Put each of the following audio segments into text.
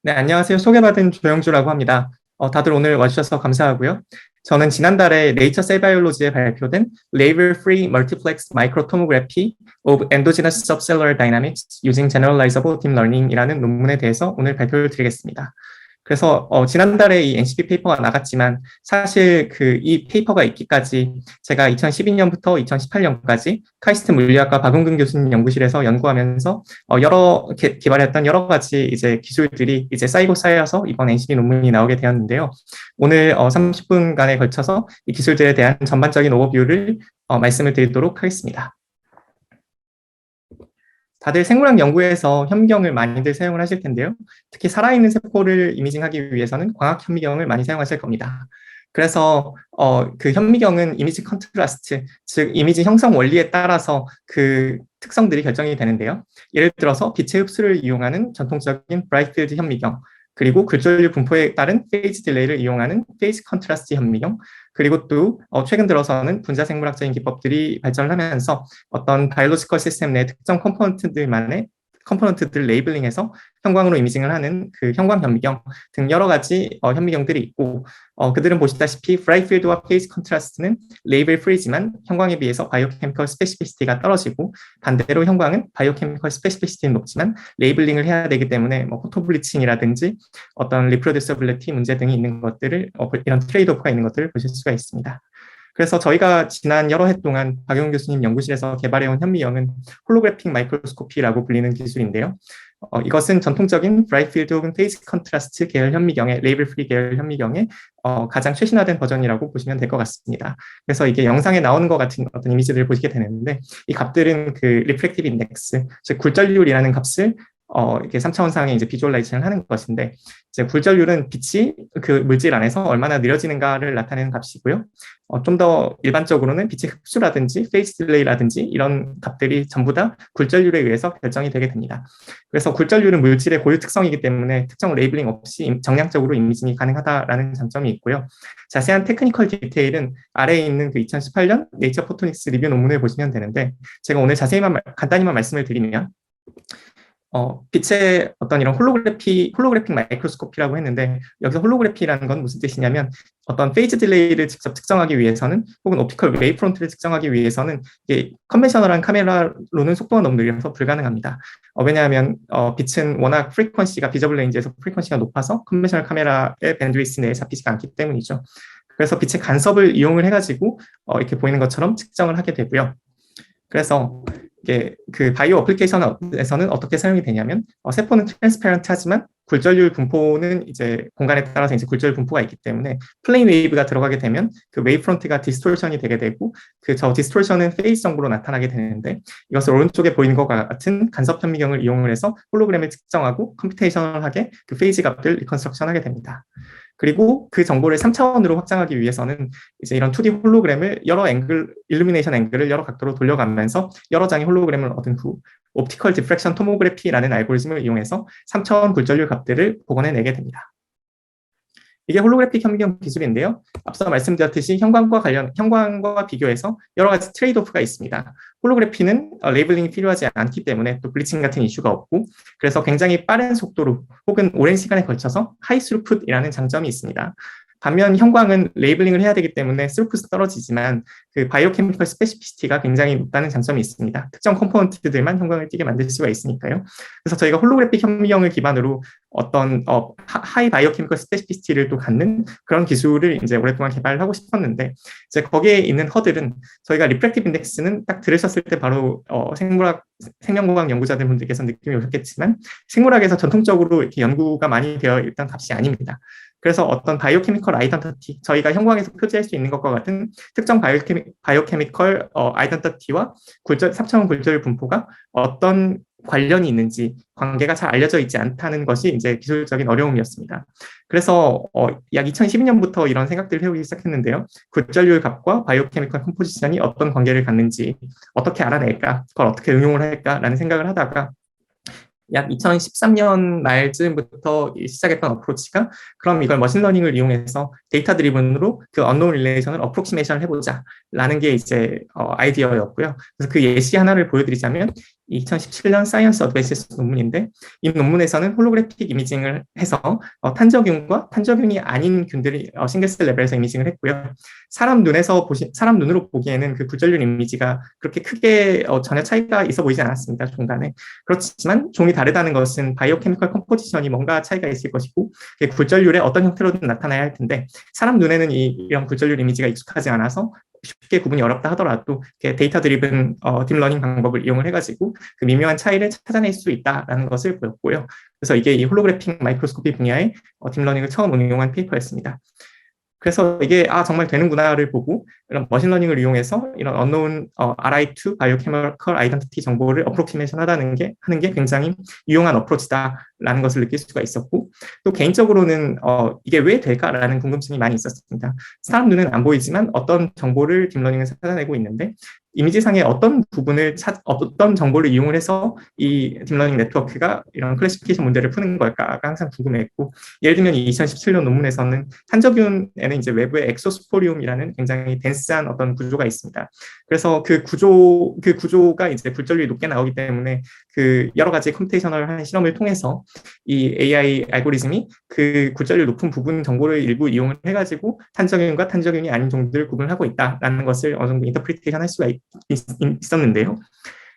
네, 안녕하세요. 소개받은 조영주라고 합니다. 다들 오늘 와주셔서 감사하고요. 저는 지난달에 네이처 셀 바이올로지에 발표된 Label Free Multiplex Microtomography of Endogenous Subcellular Dynamics Using Generalizable Deep Learning이라는 논문에 대해서 오늘 발표를 드리겠습니다. 그래서 지난달에 이 NCP 페이퍼가 나갔지만 사실 이 페이퍼가 있기까지 제가 2012년부터 2018년까지 카이스트 물리학과 박은근 교수님 연구실에서 연구하면서 개발했던 여러 가지 이제 기술들이 이제 쌓여서 이번 NCP 논문이 나오게 되었는데요. 오늘 30분간에 걸쳐서 이 기술들에 대한 전반적인 오버뷰를 말씀을 드리도록 하겠습니다. 다들 생물학 연구에서 현미경을 많이들 사용을 하실 텐데요. 특히 살아있는 세포를 이미징하기 위해서는 광학 현미경을 많이 사용하실 겁니다. 그래서 그 현미경은 이미지 컨트라스트, 즉 이미지 형성 원리에 따라서 그 특성들이 결정이 되는데요. 예를 들어서 빛의 흡수를 이용하는 전통적인 브라이트필드 현미경, 그리고 굴절률 분포에 따른 페이즈 딜레이를 이용하는 페이즈 컨트라스트 현미경, 그리고 또 최근 들어서는 분자생물학적인 기법들이 발전을 하면서 어떤 바이올로지컬 시스템 내 특정 컴포넌트들 레이블링해서 형광으로 이미징을 하는 그 형광 현미경 등 여러 가지 현미경들이 있고 그들은 보시다시피 브라이트필드와 페이즈 컨트라스트는 레이블 프리지만 형광에 비해서 바이오케미컬 스페시피시티가 떨어지고 반대로 형광은 바이오케미컬 스페시피시티는 높지만 레이블링을 해야 되기 때문에 뭐 포토블리칭이라든지 어떤 리프로듀서빌리티 문제 등이 있는 것들을 이런 트레이드오프가 있는 것들을 보실 수가 있습니다. 그래서 저희가 지난 여러 해 동안 박용 교수님 연구실에서 개발해온 현미경은 홀로그래픽 마이크로스코피라고 불리는 기술인데요. 이것은 전통적인 브라이트필드 혹은 페이즈 컨트라스트 계열 현미경의 레이블 프리 계열 현미경의 가장 최신화된 버전이라고 보시면 될 것 같습니다. 그래서 이게 영상에 나오는 것 같은 어떤 이미지들을 보시게 되는데 이 값들은 그 리프렉티브 인덱스, 즉 굴절률이라는 값을 이렇게 3차원상의 이제 비주얼라이제이션을 하는 것인데, 이제 굴절률은 빛이 그 물질 안에서 얼마나 느려지는가를 나타내는 값이고요. 좀 더 일반적으로는 빛의 흡수라든지 페이즈 딜레이라든지 이런 값들이 전부 다 굴절률에 의해서 결정이 되게 됩니다. 그래서 굴절률은 물질의 고유 특성이기 때문에 특정 레이블링 없이 정량적으로 이미징이 가능하다라는 장점이 있고요. 자세한 테크니컬 디테일은 아래에 있는 그 2018년 네이처 포토닉스 리뷰 논문을 보시면 되는데, 제가 오늘 간단히만 말씀을 드리면 빛의 어떤 이런 홀로그래픽 마이크로스코피라고 했는데, 여기서 홀로그래피라는 건 무슨 뜻이냐면 어떤 페이즈 딜레이를 직접 측정하기 위해서는 혹은 옵티컬 웨이프론트를 측정하기 위해서는 이게 컨벤셔널한 카메라로는 속도가 너무 느려서 불가능합니다. 왜냐하면 빛은 워낙 프리퀀시가 비저블 레인지에서 프리퀀시가 높아서 컨벤셔널 카메라의 밴드위스 내에 잡히지가 않기 때문이죠. 그래서 빛의 간섭을 이용을 해가지고 이렇게 보이는 것처럼 측정을 하게 되고요. 그래서 이게 그 바이오 어플리케이션에서는 어떻게 사용이 되냐면 세포는 트랜스페런트하지만 굴절률 분포는 이제 공간에 따라서 이제 굴절률 분포가 있기 때문에 플레인 웨이브가 들어가게 되면 그 웨이브 프론트가 디스토션이 되게 되고 저 디스토션은 페이스 정보로 나타나게 되는데, 이것을 오른쪽에 보이는 것과 같은 간섭 현미경을 이용을 해서 홀로그램을 측정하고 컴퓨테이셔널하게 그 페이지 값을 리컨스트럭션하게 됩니다. 그리고 그 정보를 3차원으로 확장하기 위해서는 이제 이런 2D 홀로그램을 일루미네이션 앵글을 여러 각도로 돌려가면서 여러 장의 홀로그램을 얻은 후 옵티컬 디프렉션 토모그래피라는 알고리즘을 이용해서 3차원 굴절률 값들을 복원해내게 됩니다. 이게 홀로그래픽 현미경 기술인데요. 앞서 말씀드렸듯이 형광과 비교해서 여러 가지 트레이드오프가 있습니다. 홀로그래피는 레이블링이 필요하지 않기 때문에 또 블리칭 같은 이슈가 없고, 그래서 굉장히 빠른 속도로 혹은 오랜 시간에 걸쳐서 하이 스루풋이라는 장점이 있습니다. 반면 형광은 레이블링을 해야 되기 때문에 스루풋이 떨어지지만 그 바이오케미컬 스페시피시티가 굉장히 높다는 장점이 있습니다. 특정 컴포넌트들만 형광을 띠게 만들 수가 있으니까요. 그래서 저희가 홀로그래픽 현미경을 기반으로 어떤 하이 바이오케미컬 스페시피시티를 또 갖는 그런 기술을 이제 오랫동안 개발을 하고 싶었는데, 이제 거기에 있는 허들은 저희가 리프렉티브 인덱스는 딱 들으셨을 때 바로 생명공학 연구자들 분들께서 느낌이 오셨겠지만 생물학에서 전통적으로 이렇게 연구가 많이 되어 있던 값이 아닙니다. 그래서 어떤 바이오케미컬 아이덴티티, 저희가 형광에서 표지할 수 있는 것과 같은 특정 바이오케미컬 아이덴티티와 3차원 굴절 분포가 어떤 관련이 있는지 관계가 잘 알려져 있지 않다는 것이 이제 기술적인 어려움이었습니다. 그래서 약 2012년부터 이런 생각들을 해오기 시작했는데요. 굴절률 값과 바이오케미컬 컴포지션이 어떤 관계를 갖는지 어떻게 알아낼까, 그걸 어떻게 응용을 할까라는 생각을 하다가 약 2013년 말쯤부터 시작했던 어프로치가, 그럼 이걸 머신러닝을 이용해서 데이터 드리븐으로 그 언노운 릴레이션을 어프록시메이션을 해보자 라는 게 이제 아이디어였고요. 그래서 그 예시 하나를 보여드리자면 2017년 사이언스 어드밴시스 논문인데 이 논문에서는 홀로그래픽 이미징을 해서 탄저균과 탄저균이 아닌 균들이 싱글셀 레벨에서 이미징을 했고요. 사람 눈으로 보기에는 그 굴절률 이미지가 그렇게 크게 전혀 차이가 있어 보이지 않았습니다. 종 간에. 그렇지만 종이 다르다는 것은 바이오케미컬 컴포지션이 뭔가 차이가 있을 것이고 굴절률에 어떤 형태로든 나타나야 할 텐데 사람 눈에는 이런 굴절률 이미지가 익숙하지 않아서 쉽게 구분이 어렵다 하더라도 데이터 드리븐 딥러닝 방법을 이용을 해가지고 그 미묘한 차이를 찾아낼 수 있다라는 것을 보였고요. 그래서 이게 이 홀로그래픽 마이크로스코피 분야의 딥러닝을 처음 응용한 페이퍼였습니다. 그래서 이게 정말 되는구나를 보고 이런 머신러닝을 이용해서 이런 unknown RI2 biochemical identity 정보를 어프로키메이션 하는 게 굉장히 유용한 어프로치다라는 것을 느낄 수가 있었고 또 개인적으로는 이게 왜 될까라는 궁금증이 많이 있었습니다. 사람 눈은 안 보이지만 어떤 정보를 딥러닝을 찾아내고 있는데 이미지상의 어떤 정보를 이용을 해서 이 딥러닝 네트워크가 이런 클래시피케이션 문제를 푸는 걸까가 항상 궁금했고 예를 들면 2017년 논문에서는 탄저균에는 이제 외부에 엑소스포리움이라는 굉장히 덴스한 어떤 구조가 있습니다. 그래서 그 구조가 이제 굴절률이 높게 나오기 때문에 그 여러 가지 컴퓨테이셔널한 실험을 통해서 이 AI 알고리즘이 그 굴절률 높은 부분 정보를 일부 이용을 해가지고 탄저균과 탄저균이 아닌 종들을 구분하고 있다라는 것을 어느 정도 인터프리테이션 할 수가 있었는데요.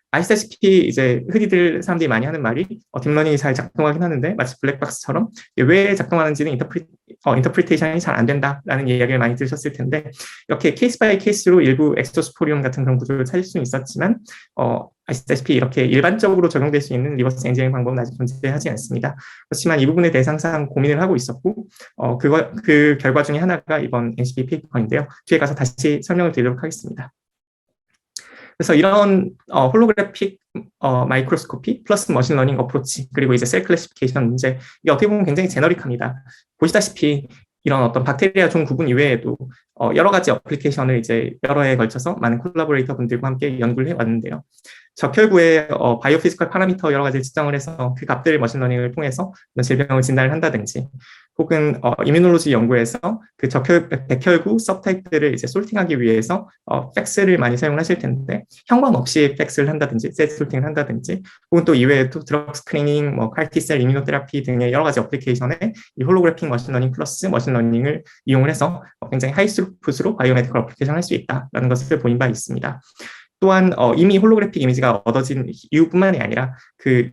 아시다시피 이제 흔히들 사람들이 많이 하는 말이 딥러닝이 잘 작동하긴 하는데 마치 블랙박스처럼 왜 작동하는지는 인터프리테이션이 잘 안 된다라는 이야기를 많이 들으셨을 텐데 이렇게 케이스 바이 케이스로 일부 엑소스포리움 같은 그런 구조를 찾을 수는 있었지만 아시다시피 이렇게 일반적으로 적용될 수 있는 리버스 엔지니어링 방법은 아직 존재하지 않습니다. 그렇지만 이 부분에 대해서 항상 고민을 하고 있었고 그 결과 중에 하나가 이번 NCP 페이퍼인데요. 뒤에 가서 다시 설명을 드리도록 하겠습니다. 그래서 이런 홀로그래픽 마이크로스코피 플러스 머신러닝 어프로치 그리고 이제 셀 클래시피케이션 문제 이게 어떻게 보면 굉장히 제너릭합니다. 보시다시피 이런 어떤 박테리아 종 구분 이외에도 여러 가지 어플리케이션을 이제 여러 해에 걸쳐서 많은 콜라보레이터 분들과 함께 연구를 해왔는데요. 적혈구의 바이오피지컬 파라미터 여러 가지를 측정을 해서 그 값들을 머신러닝을 통해서 질병을 진단을 한다든지 혹은 이뮤놀로지 연구에서 그 백혈구 서브타입들을 이제 솔팅하기 위해서 팩스를 많이 사용하실 텐데 형광 없이 팩스를 한다든지 셋 솔팅을 한다든지 혹은 또 이외에도 드럭 스크리닝, 칼티셀 이뮤노테라피 등의 여러 가지 어플리케이션에 이 홀로그래픽 머신러닝 플러스 머신러닝을 이용을 해서 굉장히 하이스루풋으로 바이오메디컬 어플리케이션을 할 수 있다는 것을 보인 바 있습니다. 또한 이미 홀로그래픽 이미지가 얻어진 이유뿐만이 아니라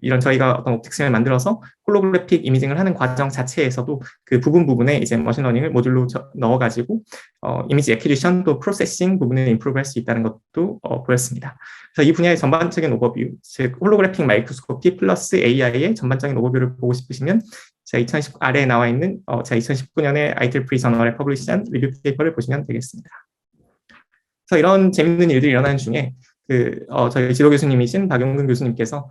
이런 저희가 어떤 옵틱스를 만들어서 홀로그래픽 이미징을 하는 과정 자체에서도 그 부분에 이제 머신러닝을 모듈로 넣어가지고 이미지 애퀴지션 또 프로세싱 부분을 임프루브 할 수 있다는 것도 보였습니다. 그래서 이 분야의 전반적인 오버뷰, 즉 홀로그래픽 마이크로스코피 플러스 AI의 전반적인 오버뷰를 보고 싶으시면 제가 아래에 나와 있는 제가 2019년에 IEEE 저널에 퍼블리시한 리뷰 페이퍼를 보시면 되겠습니다. 그래서 이런 재밌는 일들이 일어나는 중에 저희 지도 교수님이신 박용근 교수님께서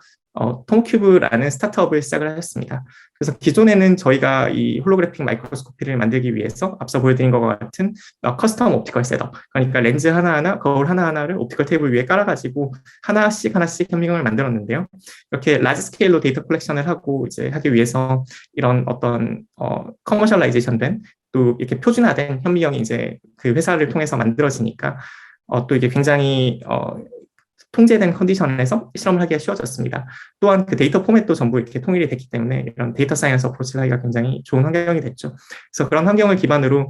톰큐브라는 스타트업을 시작을 하셨습니다. 그래서 기존에는 저희가 이 홀로그래픽 마이크로스코피를 만들기 위해서 앞서 보여드린 것과 같은 커스텀 옵티컬 셋업, 그러니까 렌즈 하나하나, 거울 하나하나를 옵티컬 테이블 위에 깔아가지고 하나씩 현미경을 만들었는데요. 이렇게 라지 스케일로 데이터 컬렉션을 하고 이제 하기 위해서 이런 어떤 커머셜라이제이션 된 또 이렇게 표준화된 현미경이 이제 그 회사를 통해서 만들어지니까 또 이게 굉장히 통제된 컨디션에서 실험을 하기가 쉬워졌습니다. 또한 그 데이터 포맷도 전부 이렇게 통일이 됐기 때문에 이런 데이터 사이언스 어프로치를 하기가 굉장히 좋은 환경이 됐죠. 그래서 그런 환경을 기반으로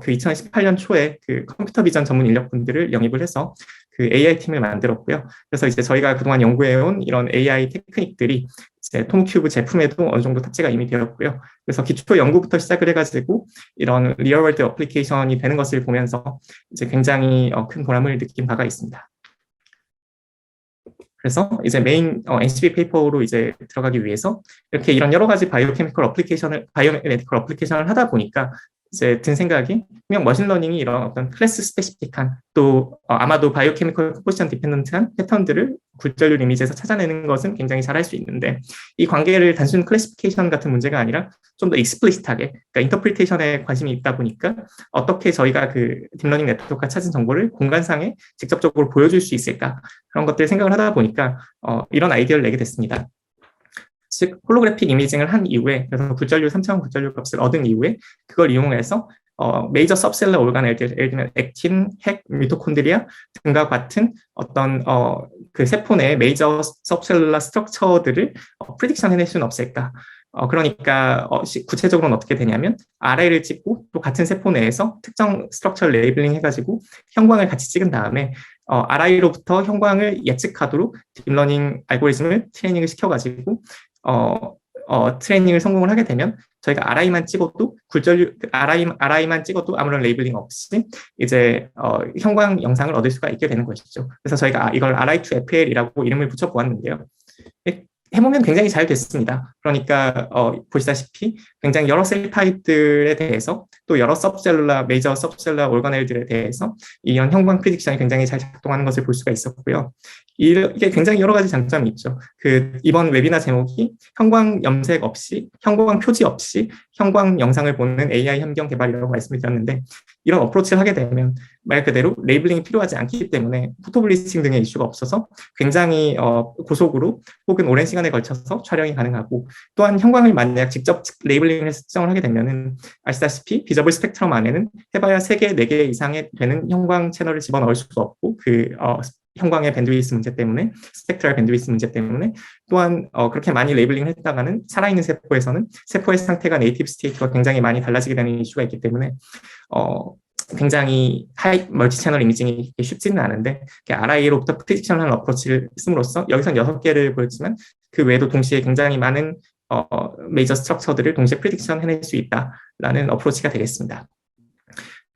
그 2018년 초에 그 컴퓨터 비전 전문 인력분들을 영입을 해서 그 AI 팀을 만들었고요. 그래서 이제 저희가 그동안 연구해온 이런 AI 테크닉들이 이제 톰큐브 제품에도 어느 정도 탑재가 이미 되었고요. 그래서 기초 연구부터 시작을 해가지고 이런 리얼월드 어플리케이션이 되는 것을 보면서 이제 굉장히 큰 보람을 느낀 바가 있습니다. 그래서 이제 메인 NCP 페이퍼로 이제 들어가기 위해서 이렇게 이런 여러 가지 바이오메디컬 어플리케이션을 하다 보니까 이제 든 생각이 분명 머신러닝이 이런 어떤 클래스 스페시픽한 또 아마도 바이오케미컬 컴포지션 디펜던트한 패턴들을 굴절률 이미지에서 찾아내는 것은 굉장히 잘할 수 있는데 이 관계를 단순 클래시피케이션 같은 문제가 아니라 좀 더 익스플리시트하게 그러니까 인터프리테이션에 관심이 있다 보니까 어떻게 저희가 그 딥러닝 네트워크가 찾은 정보를 공간상에 직접적으로 보여줄 수 있을까 그런 것들을 생각을 하다 보니까 이런 아이디어를 내게 됐습니다. 즉 홀로그래픽 이미징을 한 이후에 그래서 굴절률 3차원 굴절률 값을 얻은 이후에 그걸 이용해서 메이저 सब셀러 오르가넬들, 예를 들면 액틴, 핵, 미토콘드리아 등과 같은 어떤 그 세포 내 메이저 सब셀러 스트럭처들을 프리딕션 해낼 수는 없을까? 그러니까 구체적으로는 어떻게 되냐면 RA를 찍고 또 같은 세포 내에서 특정 스트럭처를 레이블링 해가지고 형광을 같이 찍은 다음에 RI로부터 형광을 예측하도록 딥러닝 알고리즘을 트레이닝을 시켜가지고 트레이닝을 성공을 하게 되면 저희가 RI만 찍어도 RI만 찍어도 아무런 레이블링 없이 이제 형광 영상을 얻을 수가 있게 되는 것이죠. 그래서 저희가 이걸 RI2FL이라고 이름을 붙여보았는데요. 해보면 굉장히 잘 됐습니다. 그러니까 보시다시피 굉장히 여러 셀 타입들에 대해서 또 여러 메이저 서브셀룰라 오르가넬들에 대해서 이런 형광 프리딕션이 굉장히 잘 작동하는 것을 볼 수가 있었고요. 이게 굉장히 여러 가지 장점이 있죠. 이번 웨비나 제목이 형광 염색 없이, 형광 표지 없이 형광 영상을 보는 AI 환경 개발이라고 말씀을 드렸는데, 이런 어프로치를 하게 되면 말 그대로 레이블링이 필요하지 않기 때문에 포토블리싱 등의 이슈가 없어서 굉장히 고속으로 혹은 오랜 시간에 걸쳐서 촬영이 가능하고, 또한 형광을 만약 직접 레이블링을 해서 측정을 하게 되면은 아시다시피 비저블 스펙트럼 안에는 해봐야 3개, 4개 이상의 되는 형광 채널을 집어넣을 수가 없고, 형광의 밴드위스 문제 때문에, 스펙트럴 밴드위스 문제 때문에, 또한 그렇게 많이 레이블링을 했다가는 살아있는 세포에서는 세포의 상태가 네이티브 스테이트가 굉장히 많이 달라지게 되는 이슈가 있기 때문에 굉장히 하이 멀티 채널 이미징이 쉽지는 않은데, RI로부터 프리딕션을 하는 어프로치를 씀으로써 여기선 6개를 보였지만 그 외에도 동시에 굉장히 많은 메이저 스트럭처들을 동시에 프리딕션 해낼 수 있다라는 어프로치가 되겠습니다.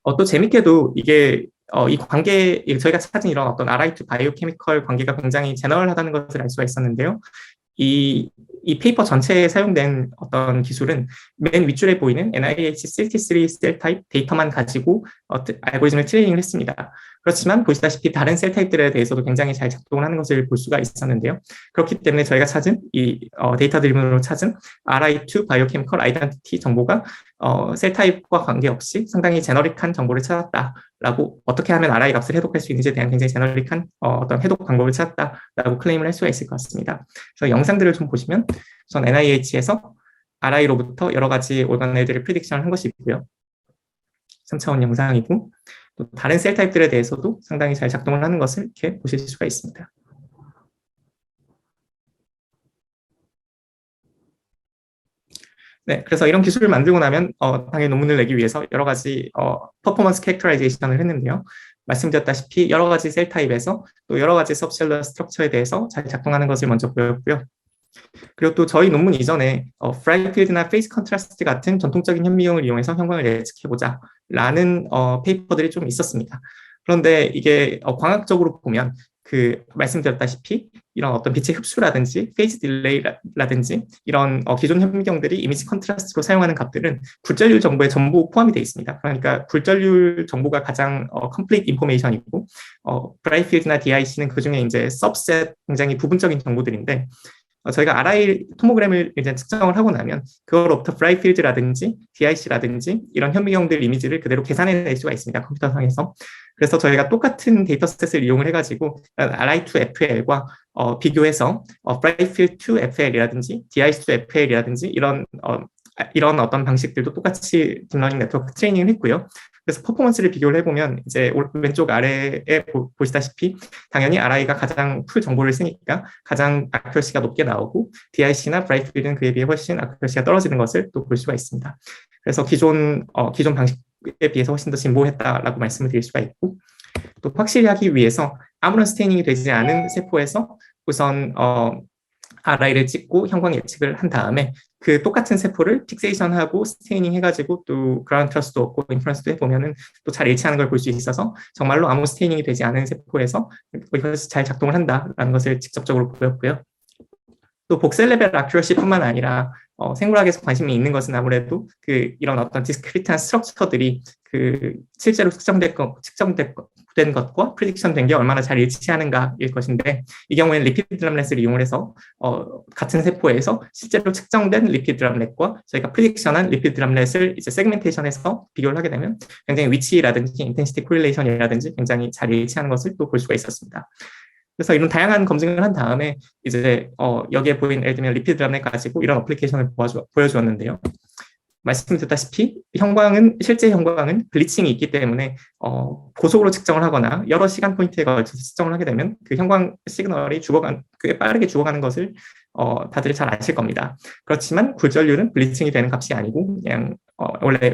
또 재밌게도 이게 이 관계, 저희가 찾은 이런 어떤 RI2 바이오케미컬 관계가 굉장히 제너럴하다는 것을 알 수가 있었는데요. 이 페이퍼 전체에 사용된 어떤 기술은 맨 윗줄에 보이는 NIH33 셀 타입 데이터만 가지고 알고리즘을 트레이닝을 했습니다. 그렇지만 보시다시피 다른 셀 타입들에 대해서도 굉장히 잘 작동을 하는 것을 볼 수가 있었는데요. 그렇기 때문에 저희가 찾은 이 데이터 드리븐으로 찾은 RI2 바이오케미컬 아이덴티티 정보가 셀 타입과 관계없이 상당히 제너릭한 정보를 찾았다라고, 어떻게 하면 RI 값을 해독할 수 있는지에 대한 굉장히 제너릭한 어떤 해독 방법을 찾았다라고 클레임을 할 수가 있을 것 같습니다. 그래서 영상들을 좀 보시면 우선 NIH에서 RI로부터 여러 가지 오르가넬들을 프리딕션을 한 것이 있고요. 3차원 영상이고, 또 다른 셀 타입들에 대해서도 상당히 잘 작동을 하는 것을 이렇게 보실 수가 있습니다. 네, 그래서 이런 기술을 만들고 나면 당연히 논문을 내기 위해서 여러 가지 퍼포먼스 캐릭터라이제이션을 했는데요. 말씀드렸다시피 여러 가지 셀 타입에서 또 여러 가지 서브셀러 스트럭처에 대해서 잘 작동하는 것을 먼저 보였고요. 그리고 또 저희 논문 이전에 프라이필드나 페이스 컨트라스트 같은 전통적인 현미경을 이용해서 형광을 예측해보자 라는 페이퍼들이 좀 있었습니다. 그런데 이게 광학적으로 보면 말씀드렸다시피 이런 어떤 빛의 흡수라든지 페이즈 딜레이라든지 이런 기존 현미경들이 이미지 컨트라스트로 사용하는 값들은 굴절률 정보에 전부 포함이 되어 있습니다. 그러니까 굴절률 정보가 가장 컴플리트 인포메이션이고 브라이필드나 DIC는 그중에 이제 सब셋 굉장히 부분적인 정보들인데, 저희가 RI 토모그램을 이제 측정을 하고 나면 그거로부터 브라이필드라든지 DIC라든지 이런 현미경들 이미지를 그대로 계산해낼 수가 있습니다, 컴퓨터상에서. 그래서 저희가 똑같은 데이터셋을 이용을 해가지고 RI2FL과 비교해서 브라이필드2FL이라든지 DIC2FL이라든지 이런 어떤 방식들도 똑같이 딥러닝 네트워크 트레이닝을 했고요. 그래서 퍼포먼스를 비교를 해보면 이제 왼쪽 아래에 보시다시피 당연히 RI가 가장 풀 정보를 쓰니까 가장 아큐러시가 높게 나오고, DIC나 브라이필드는 그에 비해 훨씬 아큐러시가 떨어지는 것을 또 볼 수가 있습니다. 그래서 기존 방식에 비해서 훨씬 더 진보했다라고 말씀을 드릴 수가 있고, 또 확실히 하기 위해서 아무런 스테이닝이 되지 않은 세포에서 우선 RI를 찍고 형광 예측을 한 다음에 그 똑같은 세포를 픽세이션하고 스테이닝 해가지고 또 그라운드 트러스도 얻고 인퍼런스도 해보면은 또 잘 일치하는 걸 볼 수 있어서 정말로 아무 스테이닝이 되지 않은 세포에서 이것이 잘 작동을 한다라는 것을 직접적으로 보였고요. 또 복셀 레벨 아큐러시뿐만 아니라 생물학에서 관심이 있는 것은 아무래도 이런 어떤 디스크리트한 스트럭처들이 실제로 측정된 것과 프리딕션 된 게 얼마나 잘 일치하는가일 것인데, 이 경우에는 리피드 드럼렛을 이용을 해서 같은 세포에서 실제로 측정된 리피드 드럼렛과 저희가 프리딕션한 리피드 드럼렛을 이제 세그멘테이션해서 비교를 하게 되면 굉장히 위치라든지 인텐시티 코릴레이션이라든지 굉장히 잘 일치하는 것을 또 볼 수가 있었습니다. 그래서 이런 다양한 검증을 한 다음에 이제 여기에 보인 예를 들면 리피드 드럼렛 가지고 이런 어플리케이션을 보여주었는데요. 말씀드렸다시피 실제 형광은 블리칭이 있기 때문에 고속으로 측정을 하거나 여러 시간 포인트에 걸쳐서 측정을 하게 되면 그 형광 시그널이 꽤 빠르게 죽어가는 것을 다들 잘 아실 겁니다. 그렇지만 굴절률은 블리칭이 되는 값이 아니고 그냥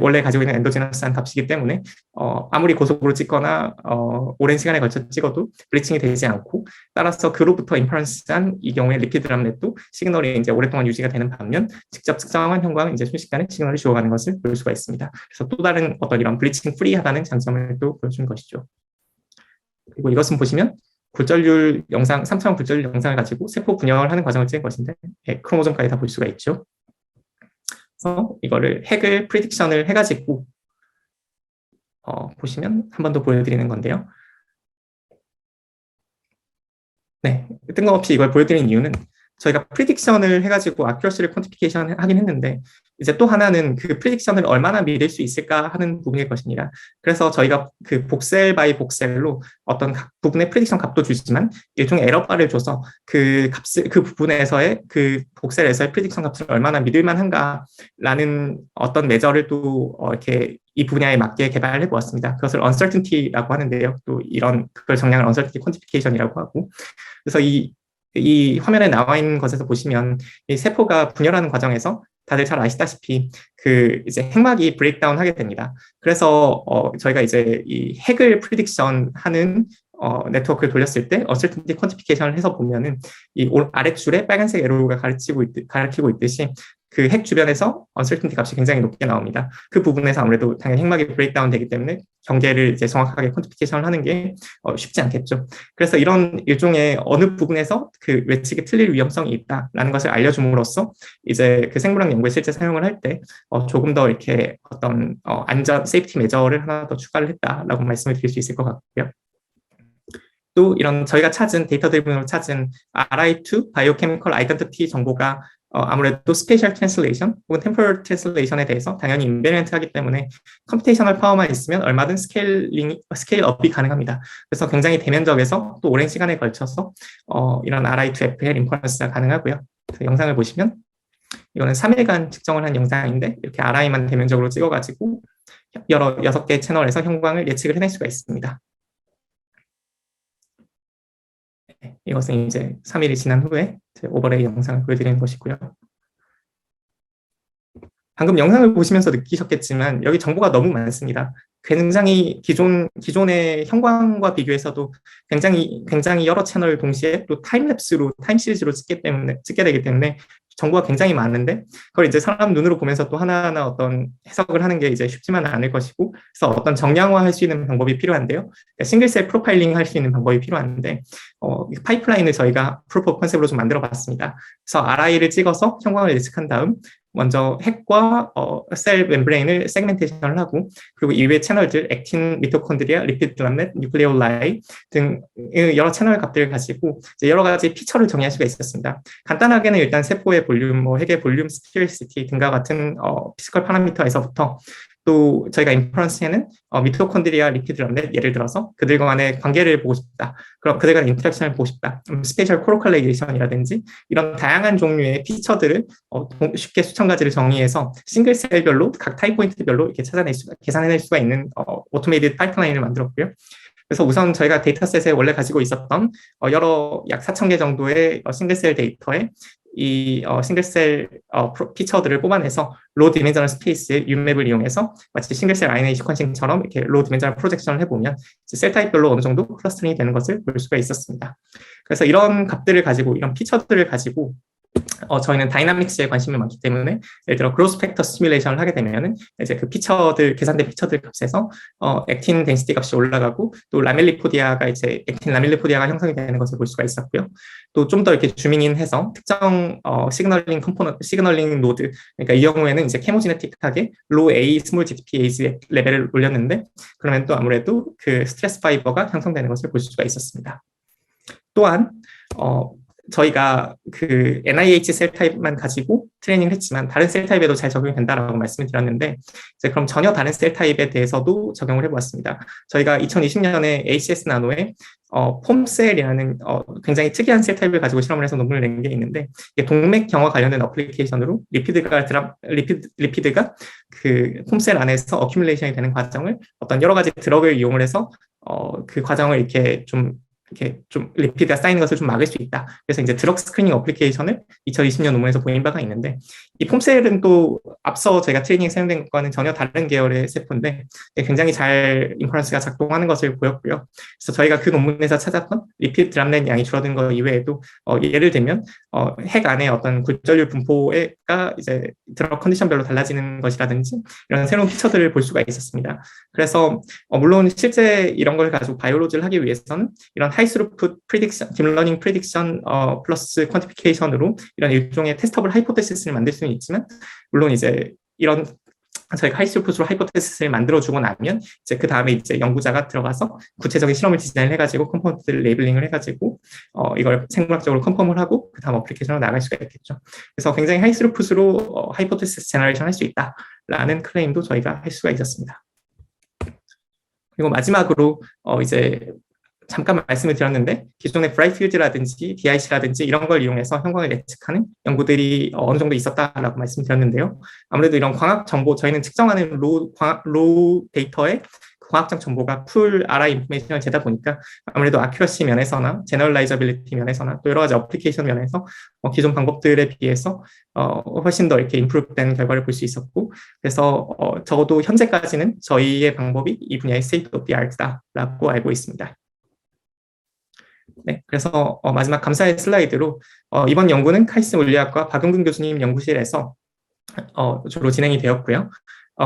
원래 가지고 있는 엔도지너스한 값이기 때문에 아무리 고속으로 찍거나 오랜 시간에 걸쳐 찍어도 블리칭이 되지 않고, 따라서 그로부터 인퍼런스한 이 경우에 리피드 람넷도 시그널이 이제 오랫동안 유지가 되는 반면 직접 측정한 형광은 이제 순식간에 시그널이 죽어가는 것을 볼 수가 있습니다. 그래서 또 다른 어떤 이런 블리칭 프리하다는 장점을 또 보여주는 것이죠. 그리고 이것은 보시면 굴절률 영상, 3차원 굴절률 영상을 가지고 세포 분열을 하는 과정을 찍은 것인데, 크로모점까지 다 볼 수가 있죠. 그래서 이거를 핵을 프리딕션을 해가지고 보시면 한 번 더 보여드리는 건데요. 네, 뜬금없이 이걸 보여드리는 이유는 저희가 프리딕션을 해가지고 아큐러시를 퀀티피케이션 하긴 했는데, 이제 또 하나는 그 프리딕션을 얼마나 믿을 수 있을까 하는 부분일 것입니다. 그래서 저희가 그 복셀 바이 복셀로 어떤 각 부분의 프리딕션 값도 주지만 일종의 에러바를 줘서 그 부분에서의 그 복셀에서의 프리딕션 값을 얼마나 믿을 만한가라는 어떤 메저를 또 이렇게 이 분야에 맞게 개발해 보았습니다. 그것을 uncertainty라고 하는데요. 또 그걸 정량을 uncertainty quantification이라고 하고, 그래서 이 화면에 나와 있는 것에서 보시면 이 세포가 분열하는 과정에서 다들 잘 아시다시피 그 이제 핵막이 브레이크다운 하게 됩니다. 그래서 저희가 이제 이 핵을 프리딕션 하는 네트워크를 돌렸을 때 uncertainty quantification을 해서 보면은 이 아랫줄에 빨간색 에로가 가리키고 있듯이 그 핵 주변에서 uncertainty 값이 굉장히 높게 나옵니다. 그 부분에서 아무래도 당연히 핵막이 브레이크다운 되기 때문에 경계를 이제 정확하게 퀀티피케이션을 하는 게 쉽지 않겠죠. 그래서 이런 일종의 어느 부분에서 그 외측이 틀릴 위험성이 있다라는 것을 알려줌으로써 이제 그 생물학 연구에 실제 사용을 할 때 조금 더 이렇게 어떤 안전, 세이프티 메저를 하나 더 추가를 했다라고 말씀을 드릴 수 있을 것 같고요. 또 이런 저희가 찾은 데이터 드리븐으로 찾은 RI2 바이오케미컬 아이덴티티 정보가 아무래도 스페셜 트랜슬레이션 혹은 템포럴 트랜슬레이션에 대해서 당연히 인베리언트하기 때문에 컴퓨테이셔널 파워만 있으면 얼마든 스케일업이 가능합니다. 그래서 굉장히 대면적에서 또 오랜 시간에 걸쳐서 이런 RI2FL 인퍼런스가 가능하고요. 그래서 영상을 보시면 이거는 3일간 측정을 한 영상인데 이렇게 RI만 대면적으로 찍어가지고 6개의 채널에서 형광을 예측을 해낼 수가 있습니다. 이것은 이제 3일이 지난 후에 오버레이 영상을 보여드리는 것이고요. 방금 영상을 보시면서 느끼셨겠지만 여기 정보가 너무 많습니다. 굉장히 기존의 형광과 비교해서도 굉장히 여러 채널을 동시에 또 타임랩스로 타임 시리즈로 찍게 되기 때문에 정보가 굉장히 많은데 그걸 이제 사람 눈으로 보면서 또 하나하나 어떤 해석을 하는 게 이제 쉽지만 않을 것이고, 그래서 어떤 정량화할 수 있는 방법이 필요한데요. 싱글셀 프로파일링 할 수 있는 방법이 필요한데 파이프라인을 저희가 프로프 오브 컨셉으로 좀 만들어 봤습니다. 그래서 RI를 찍어서 형광을 예측한 다음 먼저 핵과 셀 멤브레인을 세그멘테이션을 하고, 그리고 이외의 채널들 액틴, 미토콘드리아, 리피드 람넷, 뉴클레올라이 등 여러 채널 값들을 가지고 이제 여러 가지 피처를 정의할 수가 있었습니다. 간단하게는 일단 세포의 볼륨, 핵의 볼륨, 스피리시티 등과 같은 피지컬 파라미터에서부터 또 저희가 인퍼런스에는 미토콘드리아, 리피드 람넷 예를 들어서 그들 간의 관계를 보고 싶다. 그럼 그들 간의 인터랙션을 보고 싶다. 스페셜 코로컬레이션이라든지 이런 다양한 종류의 피처들을 쉽게 수천 가지를 정의해서 싱글셀별로 각 타임 포인트별로 이렇게 계산해낼 수가 있는 오토메이티드 파이프라인을 만들었고요. 그래서 우선 저희가 데이터셋에 원래 가지고 있었던 여러 약 4,000개 정도의 싱글셀 데이터에 이 싱글셀 피처들을 뽑아내서 로 디멘저널 스페이스의 윤맵을 이용해서 마치 싱글셀 RNA 시퀀싱처럼 이렇게 로 디멘저널 프로젝션을 해보면 셀 타입별로 어느 정도 클러스터링이 되는 것을 볼 수가 있었습니다. 그래서 이런 값들을 가지고, 이런 피처들을 가지고 저희는 다이나믹스에 관심이 많기 때문에 예를 들어 그로스 팩터 시뮬레이션을 하게 되면은 이제 그 계산된 피처들 값에서 액틴 덴시티 값이 올라가고 또 라멜리포디아가 이제 액틴 라멜리포디아가 형성이 되는 것을 볼 수가 있었고요. 또 좀 더 이렇게 주밍인해서 특정 시그널링 노드, 그러니까 이 경우에는 이제 케모지네틱하게 로 A, 스몰 GTPase 레벨을 올렸는데 그러면 또 아무래도 그 스트레스 파이버가 형성되는 것을 볼 수가 있었습니다. 또한 저희가 그 NIH 셀 타입만 가지고 트레이닝을 했지만 다른 셀 타입에도 잘 적용이 된다라고 말씀을 드렸는데 이제 그럼 전혀 다른 셀 타입에 대해서도 적용을 해보았습니다. 저희가 2020년에 ACS 나노에 폼셀이라는 굉장히 특이한 셀 타입을 가지고 실험을 해서 논문을 낸 게 있는데 이게 동맥 경화 관련된 어플리케이션으로 리피드가 그 폼셀 안에서 어큐뮬레이션이 되는 과정을 어떤 여러 가지 드럭을 이용을 해서 그 과정을 이렇게 좀 리피드가 쌓이는 것을 좀 막을 수 있다. 그래서 이제 드럭 스크리닝 어플리케이션을 2020년 논문에서 보인 바가 있는데 이 폼셀은 또 앞서 제가 트레이닝에 사용된 것과는 전혀 다른 계열의 세포인데 굉장히 잘 인퍼런스가 작동하는 것을 보였고요. 그래서 저희가 그 논문에서 찾았던 리피드 드랍넷 양이 줄어든 것 이외에도 예를 들면 핵 안에 어떤 굴절률 분포가 이제 드럭 컨디션별로 달라지는 것이라든지 이런 새로운 피처들을 볼 수가 있었습니다. 그래서 물론 실제 이런 걸 가지고 바이오로지를 하기 위해서는 이런 하이스루풋 프리딕션, 딥러닝 프리딕션 플러스 퀀티피케이션으로 이런 일종의 테스터블 하이포테시스를 만들 수는 있지만 물론 이제 이런 저희가 하이스루풋으로 하이포테시스를 만들어주고 나면 이제 그 다음에 이제 연구자가 들어가서 구체적인 실험을 디자인을 해가지고 컴포넌트를 레이블링을 해가지고 이걸 생물학적으로 컨펌을 하고 그 다음 어플리케이션으로 나갈 수가 있겠죠. 그래서 굉장히 하이스루풋으로 하이포테시스 제너레이션 할 수 있다라는 클레임도 저희가 할 수가 있었습니다. 그리고 마지막으로 이제 잠깐 말씀을 드렸는데 기존의 브라이트필드라든지 DIC라든지 이런 걸 이용해서 형광을 예측하는 연구들이 어느 정도 있었다라고 말씀드렸는데요. 아무래도 이런 광학 정보, 저희는 측정하는 로 데이터에 광학적 정보가 풀 RI 인포메이션을 재다 보니까 아무래도 아큐러시 면에서나 제너럴라이저빌리티 면에서나 또 여러 가지 어플리케이션 면에서 기존 방법들에 비해서 훨씬 더 이렇게 임프루브된 결과를 볼 수 있었고 그래서 적어도 현재까지는 저희의 방법이 이 분야의 스테이트 오브 디 아트다라고 알고 있습니다. 네, 그래서 마지막 감사의 슬라이드로 이번 연구는 카이스트 물리학과 박은근 교수님 연구실에서 주로 진행이 되었고요.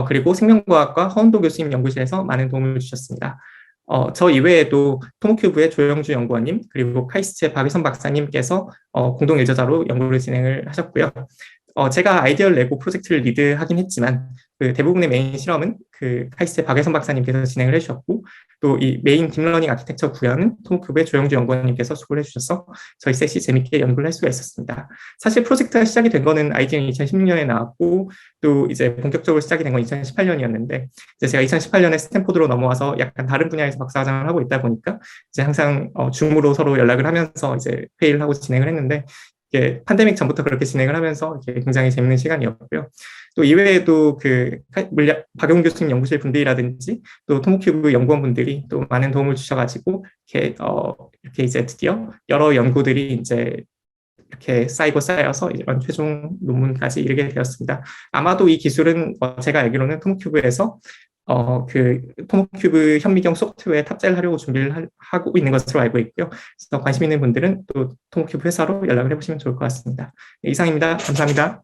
그리고 생명과학과 허은도 교수님 연구실에서 많은 도움을 주셨습니다. 저 이외에도 토모큐브의 조영주 연구원님 그리고 카이스트의 박유선 박사님께서 공동 일저자로 연구를 진행을 하셨고요. 제가 아이디어를 내고 프로젝트를 리드하긴 했지만 그 대부분의 메인 실험은 그 카이스트의 박예선 박사님께서 진행을 해주셨고 또 이 메인 딥러닝 아키텍처 구현은 토모큐브의 조영주 연구원님께서 수고를 해주셔서 저희 셋이 재밌게 연구를 할 수가 있었습니다. 사실 프로젝트가 시작이 된 거는 아이디어는 2016년에 나왔고 또 이제 본격적으로 시작이 된 건 2018년이었는데 이제 제가 2018년에 스탠포드로 넘어와서 약간 다른 분야에서 박사과정을 하고 있다 보니까 이제 항상 줌으로 서로 연락을 하면서 이제 회의를 하고 진행을 했는데 이게 팬데믹 전부터 그렇게 진행을 하면서 이게 굉장히 재밌는 시간이었고요. 또 이외에도 그 박용 교수님 연구실 분들이라든지 또 토모큐브 연구원분들이 또 많은 도움을 주셔가지고 이렇게 이제 드디어 여러 연구들이 이제 이렇게 쌓여서 이런 최종 논문까지 이르게 되었습니다. 아마도 이 기술은 제가 알기로는 토모큐브에서 그 토모큐브 현미경 소프트웨어에 탑재를 하려고 준비를 하고 있는 것으로 알고 있고요. 그래서 관심 있는 분들은 또 토모큐브 회사로 연락을 해보시면 좋을 것 같습니다. 네, 이상입니다. 감사합니다.